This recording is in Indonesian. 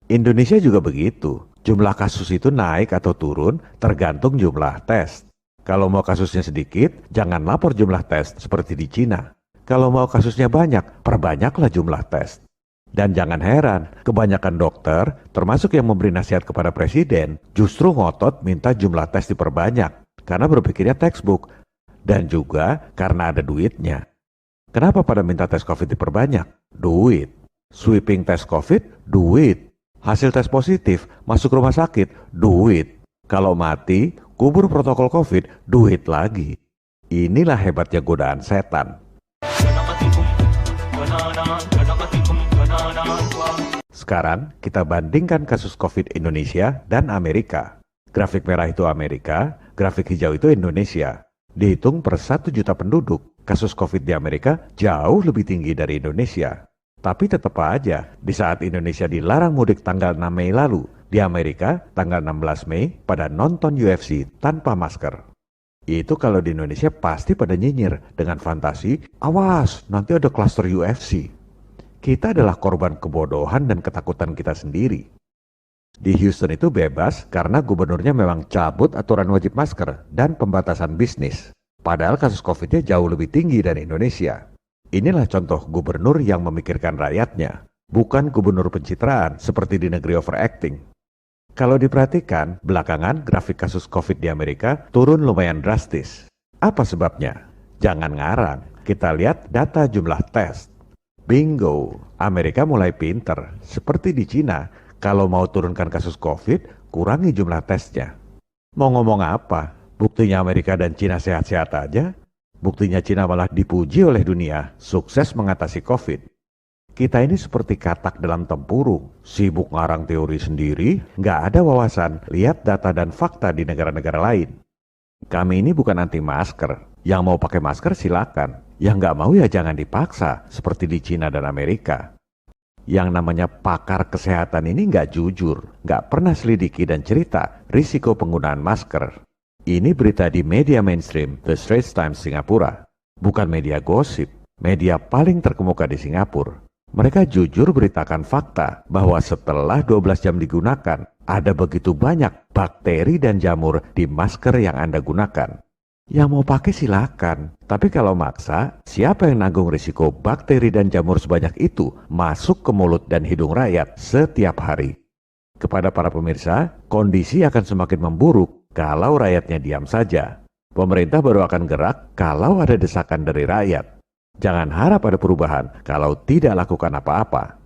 Indonesia juga begitu. Jumlah kasus itu naik atau turun tergantung jumlah tes. Kalau mau kasusnya sedikit, jangan lapor jumlah tes seperti di Cina. Kalau mau kasusnya banyak, perbanyaklah jumlah tes. Dan jangan heran, kebanyakan dokter, termasuk yang memberi nasihat kepada presiden, justru ngotot minta jumlah tes diperbanyak, karena berpikirnya textbook, dan juga karena ada duitnya. Kenapa pada minta tes COVID diperbanyak? Duit. Sweeping tes COVID, duit. Hasil tes positif, masuk rumah sakit, duit. Kalau mati, kubur protokol COVID, duit lagi. Inilah hebatnya godaan setan. Sekarang kita bandingkan kasus COVID Indonesia dan Amerika. Grafik merah itu Amerika, grafik hijau itu Indonesia. Dihitung per 1 juta penduduk, kasus COVID di Amerika jauh lebih tinggi dari Indonesia. Tapi tetap aja, di saat Indonesia dilarang mudik tanggal 6 Mei lalu, di Amerika tanggal 16 Mei pada nonton UFC tanpa masker. Itu kalau di Indonesia pasti pada nyinyir dengan fantasi, awas nanti ada klaster UFC. Kita adalah korban kebodohan dan ketakutan kita sendiri. Di Houston itu bebas karena gubernurnya memang cabut aturan wajib masker dan pembatasan bisnis. Padahal kasus COVID-nya jauh lebih tinggi dari Indonesia. Inilah contoh gubernur yang memikirkan rakyatnya, bukan gubernur pencitraan seperti di negeri overacting. Kalau diperhatikan, belakangan grafik kasus COVID di Amerika turun lumayan drastis. Apa sebabnya? Jangan ngarang, kita lihat data jumlah tes. Bingo, Amerika mulai pinter. Seperti di Cina, kalau mau turunkan kasus COVID, kurangi jumlah tesnya. Mau ngomong apa? Buktinya Amerika dan Cina sehat-sehat aja? Buktinya Cina malah dipuji oleh dunia, sukses mengatasi COVID. Kita ini seperti katak dalam tempurung, sibuk ngarang teori sendiri, nggak ada wawasan, lihat data dan fakta di negara-negara lain. Kami ini bukan anti masker, yang mau pakai masker silakan, yang nggak mau ya jangan dipaksa, seperti di Cina dan Amerika. Yang namanya pakar kesehatan ini nggak jujur, nggak pernah selidiki dan cerita risiko penggunaan masker. Ini berita di media mainstream, The Straits Times Singapura. Bukan media gosip, media paling terkemuka di Singapura. Mereka jujur beritakan fakta bahwa setelah 12 jam digunakan, ada begitu banyak bakteri dan jamur di masker yang Anda gunakan. Yang mau pakai silakan, tapi kalau maksa, siapa yang nanggung risiko bakteri dan jamur sebanyak itu masuk ke mulut dan hidung rakyat setiap hari? Kepada para pemirsa, kondisi akan semakin memburuk kalau rakyatnya diam saja. Pemerintah baru akan gerak kalau ada desakan dari rakyat. Jangan harap ada perubahan kalau tidak lakukan apa-apa.